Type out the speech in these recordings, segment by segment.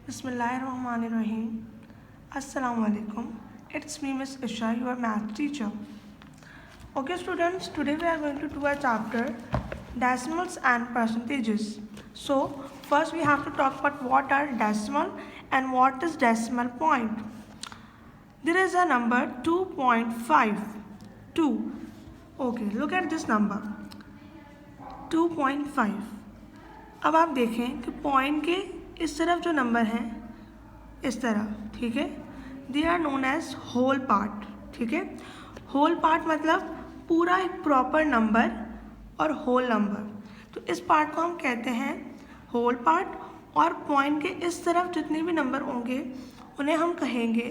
Bismillahirrahmanirrahim. Assalamu alaikum. It's me, Miss Isha, your math teacher. Okay, students, today we are going to do a chapter decimals and percentages. So, first we have to talk about what are decimal and what is decimal point. There is a number 2.52. Okay, look at this number 2.5. अब आप देखें कि point के इस तरफ जो number हैं इस तरह, ठीक है, they are known as whole part. ठीक है, होल पार्ट मतलब पूरा एक प्रॉपर नंबर और होल नंबर. तो इस पार्ट को हम कहते हैं होल पार्ट. और पॉइंट के इस तरफ जितने भी नंबर होंगे उन्हें हम कहेंगे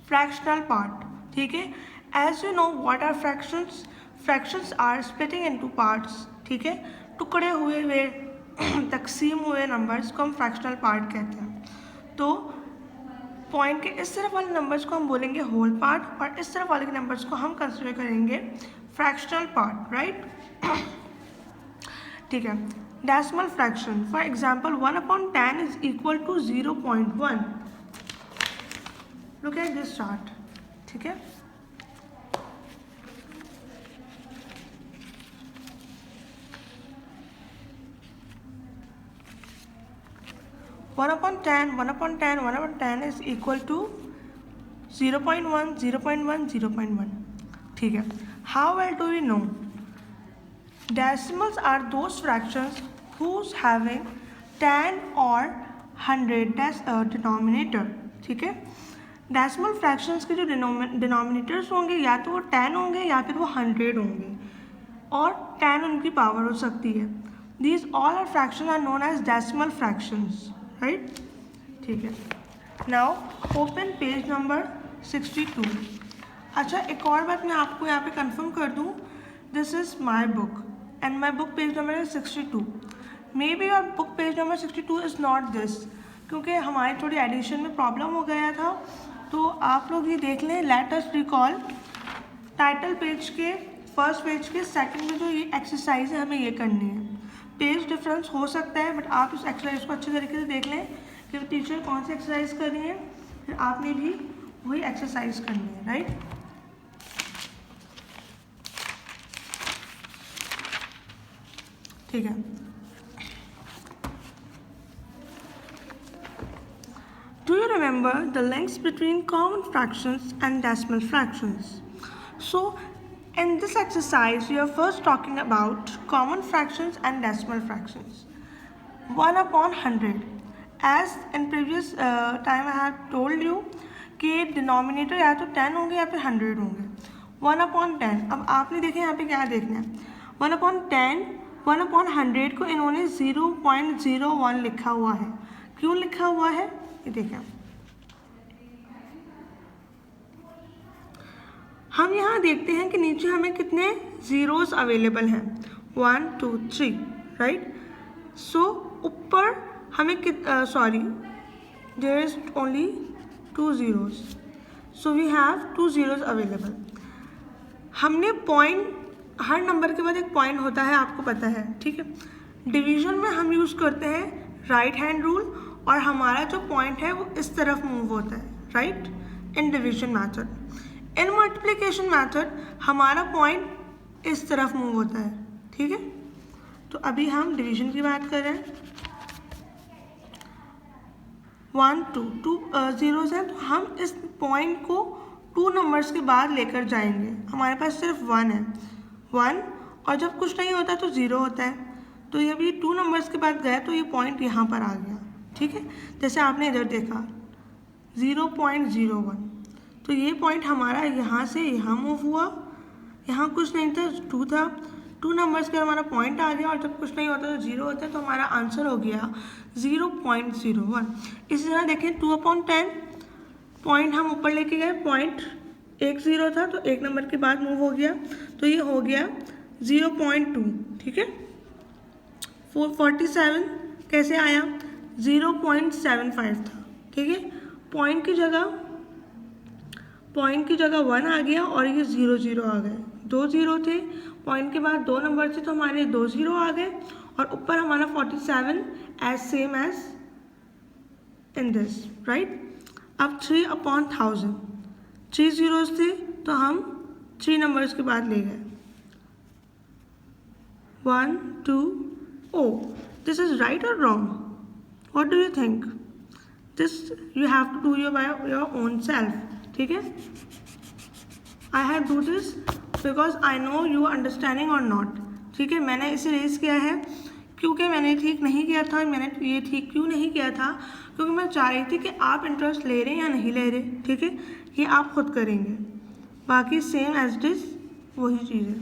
फ्रैक्शनल पार्ट. ठीक है, as you know what are fractions. Fractions are splitting into parts. ठीक है, टुकड़े हुए तकसीम हुए नंबर्स को हम फ्रैक्शनल पार्ट कहते हैं. तो पॉइंट के इस तरफ वाले नंबर्स को हम बोलेंगे होल पार्ट और इस तरफ वाले नंबर्स को हम कंसिडर करेंगे फ्रैक्शनल पार्ट. राइट, ठीक है. Decimal fraction, for example 1/10 is equal to 0.1. Look at this chart. ठीक है, one upon ten is equal to 0.1, 0.1, 0.1. ठीक है. How well do we know? Decimals are those fractions whose having 10 और 100 denominator. ठीक है, decimal fractions के जो denominators होंगे या तो वो 10 होंगे या फिर वो 100 होंगे और 10 उनकी पावर हो सकती है. These all are fraction are known as decimal fractions. Right, ठीक है. Now open page number 62. अच्छा, एक और बात मैं आपको यहाँ पे कंफर्म कर दूँ. This is my book and my book page number is 62. May be your book page number 62 is not this, क्योंकि हमारी थोड़ी एडिशन में प्रॉब्लम हो गया था. तो आप लोग ये देख लें. Let us recall title page के फर्स्ट पेज के सेकंड में जो ये एक्सरसाइज है हमें ये करनी है. पेज डिफरेंस हो सकता है बट आप इस एक्सरसाइज को अच्छे तरीके से देख लें कि टीचर कौन सी एक्सरसाइज कर रही है, फिर आपने भी वही एक्सरसाइज करनी है. राइट, ठीक है. Do you remember the links between common fractions and decimal fractions? So, in this exercise, we are first talking about common fractions and decimal fractions. 1/100. As in previous time I have told you कि denominator या तो 10 होंगे या फिर 100 होंगे. 1/10. अब आपने देखें यहाँ पे क्या देखना है. 1/10, 1/100 को इन्होंने 0.01 लिखा हुआ है. क्यों लिखा हुआ है ये देखें. हम यहाँ देखते हैं कि नीचे हमें कितने ज़ीरोज़ अवेलेबल हैं. 1, 2, 3. राइट, सो ऊपर हमें there is only 2 zeros. So we have 2 zeros available. हमने पॉइंट, हर नंबर के बाद एक पॉइंट होता है, आपको पता है. ठीक है, डिवीजन में हम यूज़ करते हैं राइट हैंड रूल और हमारा जो पॉइंट है वो इस तरफ मूव होता है. Right, in division method. In multiplication method हमारा पॉइंट इस तरफ मूव होता है. ठीक है, तो अभी हम डिवीजन की बात कर रहे हैं. 1, 2 zeros हैं, तो हम इस पॉइंट को 2 नंबर्स के बाद लेकर जाएंगे. हमारे पास सिर्फ 1 है, 1, और जब कुछ नहीं होता तो 0 होता है. तो ये भी 2 नंबर्स के बाद गया तो ये पॉइंट यहाँ पर आ गया. ठीक है, जैसे आपने इधर देखा 0.01. तो ये पॉइंट हमारा यहाँ से यहाँ मूव हुआ. यहाँ कुछ नहीं था, 2 था. 2 नंबर्स के हमारा पॉइंट आ गया और जब कुछ नहीं होता तो 0 होता है. तो हमारा आंसर हो गया 0.01. इसी तरह देखें 2/10 पॉइंट हम ऊपर लेके गए, पॉइंट 1 0 था तो 1 नंबर के बाद मूव हो गया तो ये हो गया 0.2. ठीक है, 47 कैसे आया, 0.75 था. ठीक है, पॉइंट की जगह 1 आ गया और ये 0 0 आ गए. 2 0 थे, पॉइंट के बाद 2 नंबर थे तो हमारे 2 0 आ गए और ऊपर हमारा 47 as same as in this, right. अब 3/1000, 3 zeros थे तो हम 3 नंबर्स के बाद ले गए, 1 2 ओ, दिस इज राइट और wrong? What do you think? This you have to do your by your own self, ठीक है। I have do this because I know you understanding और नॉट, ठीक है। मैंने इसे रेज किया है क्योंकि मैंने ठीक नहीं किया था। मैंने ये ठीक क्यों नहीं किया था? क्योंकि मैं चाह रही थी कि आप इंटरेस्ट ले रहे हैं या नहीं ले रहे, ठीक है। ये आप खुद करेंगे, बाकी सेम एज इट इज वही चीज़ है,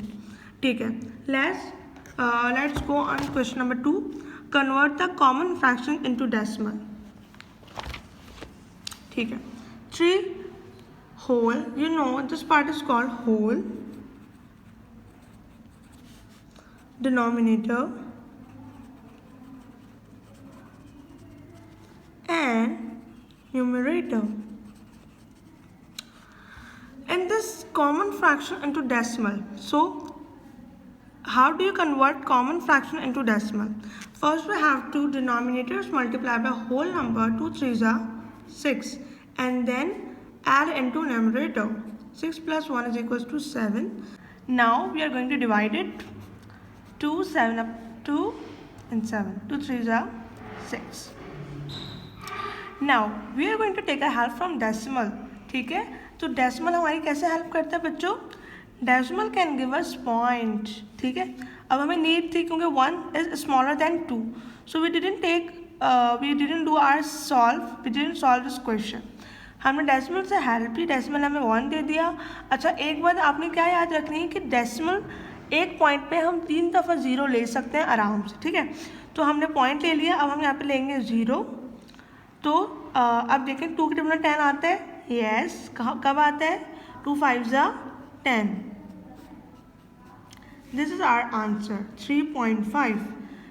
ठीक है। Let's go on question number 2। Convert the common fraction into decimal, ठीक है। 3 whole, you know this part is called whole, denominator and numerator. And this common fraction into decimal. So how do you convert common fraction into decimal? First we have to denominators multiply by whole number, 2 3s are 6, and then add into numerator. 6 plus 1 is equals to 7. Now we are going to divide it. 2 7 up 2 and 7, 2 3s are 6. Now we are going to take a help from decimal, ठीक है। तो decimal हमारी कैसे help करता है बच्चों? Decimal can give us point, ठीक है। अब हमें नीड थी क्योंकि 1 is smaller than 2, so we didn't do our solve, we didn't solve this question. हमने डेसिमल से हेल्प ली, डेसिमल हमें 1 दे दिया। अच्छा, एक बात आपने क्या याद रखनी है कि डेसिमल एक पॉइंट पे हम 3 दफ़ा 0 ले सकते हैं आराम से, ठीक है। तो हमने पॉइंट ले लिया, अब हम यहाँ पे लेंगे 0। तो अब देखें 2 के टेबल 10 आता है, यस। कब आता है? 2 5s are 10. This is our answer, 3.5.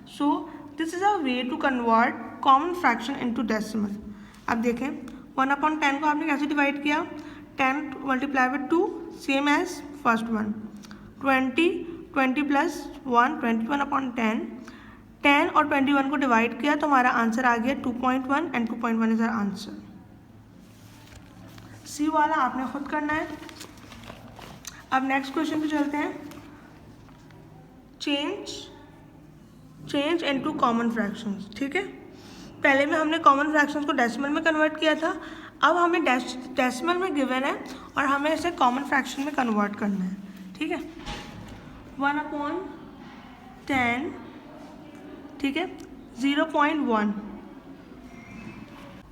So this is a way to convert common fraction into decimal. अब देखें 1/10 को आपने कैसे डिवाइड किया? 10 multiply by 2 same as first one, 20 plus 1 21/10, 10 और 21 को डिवाइड किया तो हमारा आंसर आ गया 2.1 एंड 2.1 इज आवर आंसर। सी वाला आपने खुद करना है। अब नेक्स्ट क्वेश्चन पे चलते हैं। चेंज इनटू कॉमन फ्रैक्शंस, ठीक है। पहले में हमने कॉमन फ्रैक्शंस को डेसिमल में कन्वर्ट किया था, अब हमें डेसिमल में गिवन है और हमें इसे कॉमन फ्रैक्शन में कन्वर्ट करना है, ठीक है। 1/10, ठीक है, 0.1,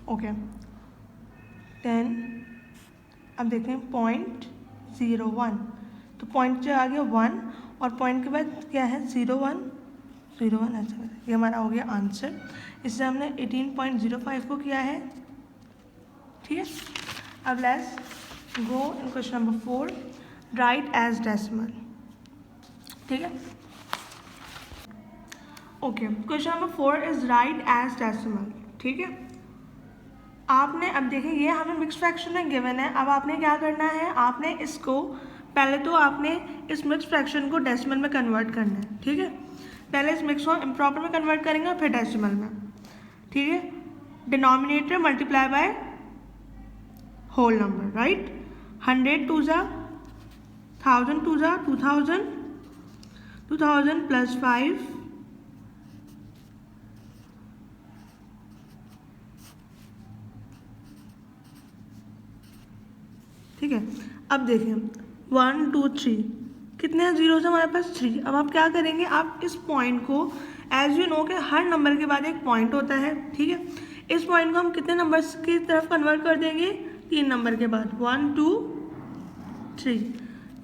ओके 10। अब देखें 0.01, तो पॉइंट से आ गया 1 और पॉइंट के बाद क्या है 0.1 ऐसा, ये हमारा हो गया आंसर। इससे हमने 18.05 को किया है, ठीक है। अब let's go in question number 4, write as decimal, ठीक है। Okay, question number 4 is write as decimal, ठीक है। आपने अब देखें ये हमें मिक्स फ्रैक्शन में गिवन है, अब आपने क्या करना है, आपने इसको पहले तो आपने इस मिक्स फ्रैक्शन को डेसिमल में कन्वर्ट करना है, ठीक है। पहले इस मिक्स को इम्प्रॉपर में कन्वर्ट करेंगे और फिर डेसिमल में, ठीक है। Denominator multiply by whole number, right. 100 2s are 1000 2s are 2000, 2000 plus 5, ठीक है। अब देखें 1 2 3 कितने जीरो है हमारे पास? 3। अब आप क्या करेंगे, आप इस पॉइंट को एज यू नो कि हर नंबर के बाद एक पॉइंट होता है, ठीक है। इस पॉइंट को हम कितने नंबर्स की तरफ कन्वर्ट कर देंगे? 3 नंबर के बाद, 1 2 3।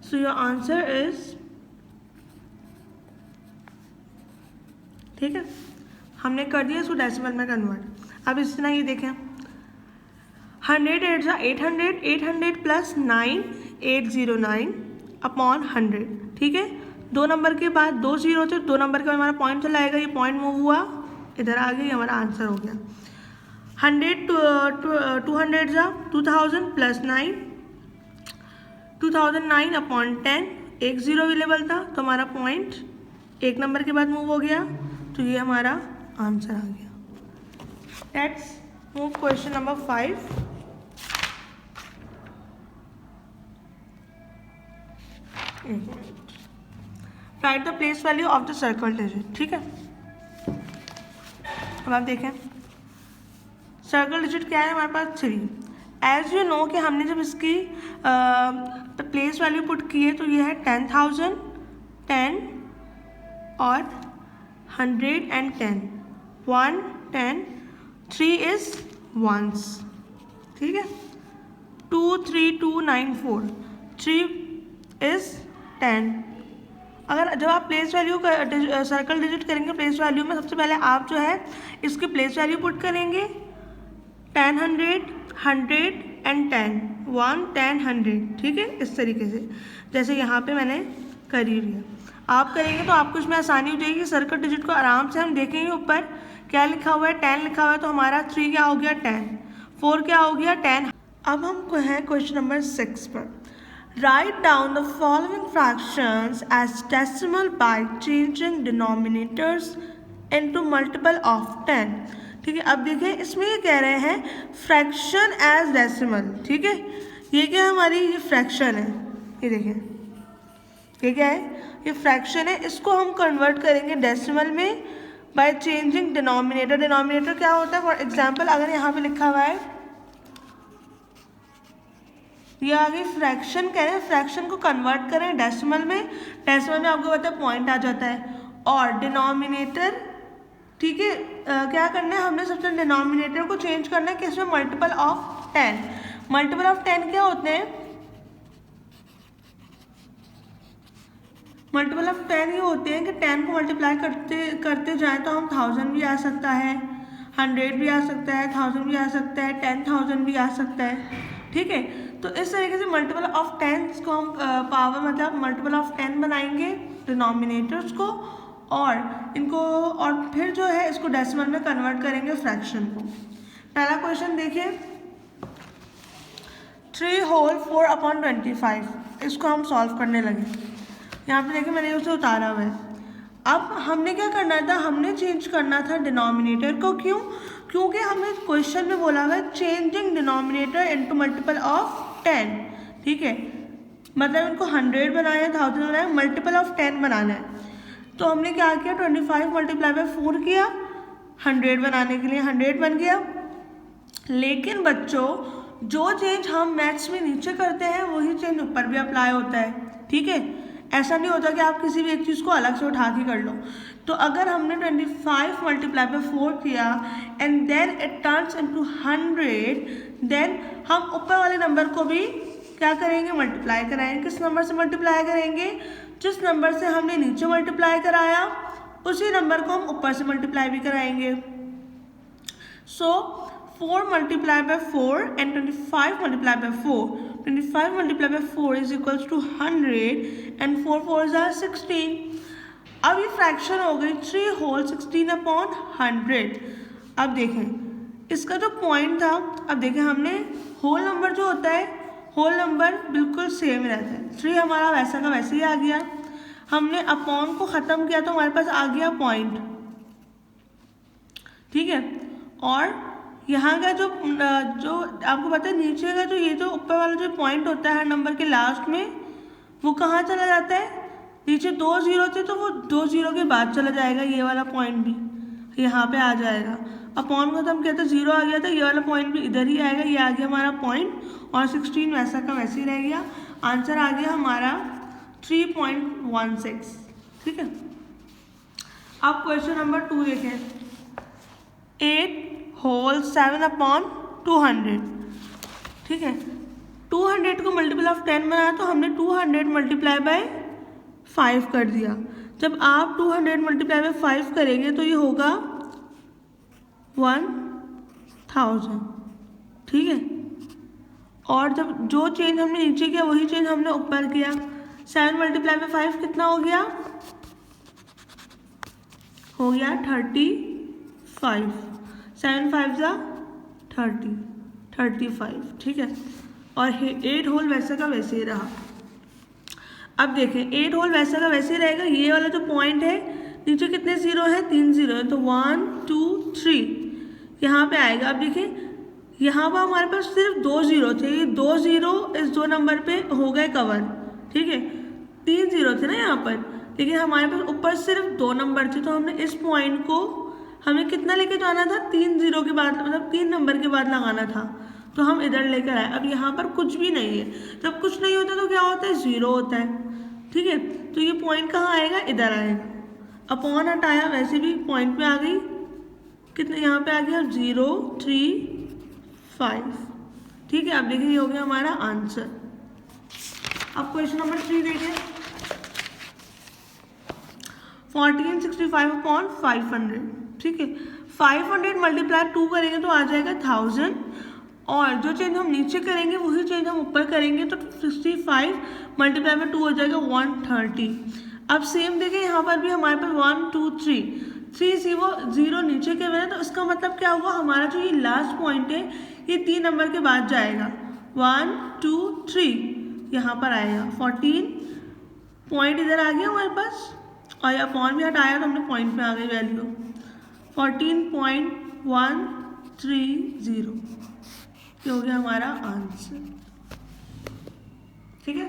सो योर आंसर इज, ठीक है, हमने कर दिया इसको डेसिमल में कन्वर्ट। अब इस तरह ये देखें 100 8 जा 800, 800 प्लस 9 809 अपॉन 100, ठीक है। 2 नंबर के बाद 2 0 थे, 2 नंबर के बाद हमारा पॉइंट चला आएगा, ये पॉइंट मूव हुआ इधर आ गई, हमारा आंसर हो गया 100 200 जा 2000 प्लस 9 2009 अपॉन 10, 1 0 अवेलेबल था तो हमारा पॉइंट 1 नंबर के बाद मूव हो गया, तो ये हमारा आंसर आ गया। Let's Move question number 5. Write the place value of the circle digit. ठीक है, अब आप देखें सर्कल डिजिट क्या है हमारे पास 3. एज यू नो कि हमने जब इसकी प्लेस वैल्यू पुट की है तो ये है 10,000, 10 और 110. 1, 10, 3 इज वंस. ठीक है, 2, 3, 2, 9, 4, 3 इज 10. अगर जब आप प्लेस वैल्यू का सर्कल डिजिट करेंगे प्लेस वैल्यू में, सबसे पहले आप जो है इसकी प्लेस वैल्यू पुट करेंगे 10, 100, 100 एंड 10. 1, 10, 100. ठीक है, इस तरीके से जैसे यहाँ पे मैंने करी हुई है. आप करेंगे तो आपको इसमें आसानी हो जाएगी. सर्कल डिजिट को आराम से हम देखेंगे. ऊपर क्या लिखा हुआ है, 10 लिखा हुआ है, तो हमारा 3 क्या हो गया 10, 4 क्या हो गया 10. अब हम हैं क्वेश्चन नंबर 6 पर. Write down the following fractions as decimal by changing denominators into multiple of 10. ठीक है, अब देखिए इसमें ये कह रहे हैं फ्रैक्शन एज डेसिमल. ठीक है, ये क्या है हमारी, ये फ्रैक्शन है. ये देखिए ये क्या है, ये फ्रैक्शन है. इसको हम कन्वर्ट करेंगे डेसिमल में बाय चेंजिंग डिनोमिनेटर. डिनोमिनेटर क्या होता है, फॉर एग्जाम्पल अगर यहाँ पे लिखा हुआ है ये आगे फ्रैक्शन कह रहे हैं, फ्रैक्शन को कन्वर्ट करें डेसिमल में. डेसिमल में आपको पता है पॉइंट आ जाता है. और डिनोमिनेटर, ठीक है, क्या करना है हमने, सबसे डिनोमिनेटर को चेंज करना है किसमें, मल्टीपल ऑफ 10. मल्टीपल ऑफ 10 क्या होते हैं, मल्टीपल ऑफ 10 ये होते हैं कि 10 को मल्टीप्लाई करते जाएं तो हम 1000 भी आ सकता है, 100 भी आ सकता है, 1000 भी आ सकता है, 10,000 भी आ सकता है. ठीक है, तो इस तरीके से मल्टीपल ऑफ 10 को हम पावर मतलब मल्टीपल ऑफ 10 बनाएंगे डिनोमिनेटर्स को, और इनको और फिर जो है इसको डेसिमल में कन्वर्ट करेंगे फ्रैक्शन को. पहला क्वेश्चन देखिए, 3 होल 4/25. इसको हम सॉल्व करने लगे. यहाँ पे देखिए मैंने उसे उतारा हुआ है. अब हमने क्या करना था, हमने चेंज करना था डिनोमिनेटर को. क्यों, क्योंकि हमें क्वेश्चन में बोला हुआ है changing denominator into multiple of 10. ठीक है, मतलब इनको 100 बनाना है, 1000 बनाना है, मल्टीपल ऑफ 10 बनाना है. तो हमने क्या किया, 25 मल्टीप्लाई बाय 4 किया 100 बनाने के लिए, 100 बन गया. लेकिन बच्चों जो चेंज हम मैथ्स में नीचे करते हैं वही चेंज ऊपर भी अप्लाई होता है. ठीक है, ऐसा नहीं होता कि आप किसी भी एक चीज़ को अलग से उठा के कर लो. तो अगर हमने 25 मल्टीप्लाई बाय 4 किया and then it turns into 100, then हम ऊपर वाले नंबर को भी क्या करेंगे, मल्टीप्लाई कराएंगे. किस नंबर से मल्टीप्लाई करेंगे, जिस नंबर से हमने नीचे मल्टीप्लाई कराया उसी नंबर को हम ऊपर से मल्टीप्लाई भी कराएंगे. So 4 multiply by 4 and 25 multiply by 4. 25 multiply by 4 is equals to 100 and 4 4s are 16. अब ये फ्रैक्शन हो गई 3 होल 16/100. अब देखें इसका जो पॉइंट था, अब देखें हमने होल नंबर जो होता है, होल नंबर बिल्कुल सेम रहता है. 3 हमारा वैसा का वैसे ही आ गया. हमने अपॉन को ख़त्म किया तो हमारे पास आ गया पॉइंट. ठीक है, और यहाँ का जो आपको पता है नीचे का जो ये जो ऊपर वाला जो पॉइंट होता है हर नंबर के लास्ट में, वो कहाँ चला जाता है, नीचे 2 0 थे तो वो 2 0 के बाद चला जाएगा. ये वाला पॉइंट भी यहाँ पे आ जाएगा. अपॉन को तो हम कहते हैं 0 आ गया था, ये वाला पॉइंट भी इधर ही आएगा. ये आ गया हमारा पॉइंट और 16 वैसा का वैसे ही रह गया. आंसर आ गया हमारा 3.16. ठीक है, अब क्वेश्चन नंबर 2 देखें. 8 होल 7/200. ठीक है, 200 को मल्टीपल ऑफ 10 बनाया तो हमने 200 मल्टीप्लाई बाय 5 कर दिया. जब आप 200 मल्टीप्लाई बाय 5 करेंगे तो ये होगा 1000. ठीक है, और जब जो चेंज हमने नीचे किया वही चेंज हमने ऊपर किया. 7 मल्टीप्लाई बाय 5 कितना हो गया, हो गया 35. 7 5 जा 30, 35. ठीक है, और 8 होल वैसे का वैसे ही रहा. अब देखें 8 होल वैसे का वैसे ही रहेगा. ये वाला जो पॉइंट है नीचे कितने 0 है, 3 0 है, तो 1 2 3 यहाँ पे आएगा। अब देखिए यहाँ पर हमारे पास सिर्फ 2 जीरो थे, ये 2 जीरो इस 2 नंबर पे हो गए कवर, ठीक है। 3 जीरो थे ना यहाँ पर, लेकिन हमारे पास ऊपर सिर्फ 2 नंबर थे, तो हमने इस पॉइंट को हमें कितना लेके जाना था, 3 जीरो के बाद, मतलब 3 नंबर के बाद लगाना था, तो हम इधर लेकर आए। अब यहाँ पर कुछ भी नहीं है, जब कुछ नहीं होता तो क्या होता है, 0 होता है, ठीक है। तो ये पॉइंट कहाँ आएगा, इधर आएगा। अपॉन हटाया, वैसे भी पॉइंट पे आ गई, कितने यहाँ पे आ गया 0 3 5, ठीक है। अब देखिए ये हो गया हमारा आंसर। अब क्वेश्चन नंबर 3 देखिए, 1465/500, ठीक है। 500 मल्टीप्लाई 2 करेंगे तो आ जाएगा 1000, और जो चेंज हम नीचे करेंगे वही चेंज हम ऊपर करेंगे, तो 65 मल्टीप्लाई में 2 हो जाएगा 130। अब सेम देखें यहाँ पर भी हमारे पास 1 2 3 0 नीचे के में, तो इसका मतलब क्या हुआ, हमारा जो ये लास्ट पॉइंट है ये 3 नंबर के बाद जाएगा, 1 2 3 यहाँ पर आएगा। 14 पॉइंट इधर आ गया हमारे पास, और अपॉन भी हटाया तो हमने पॉइंट पे आ गई वैल्यू, 14.130, ये हो गया हमारा आंसर, ठीक है।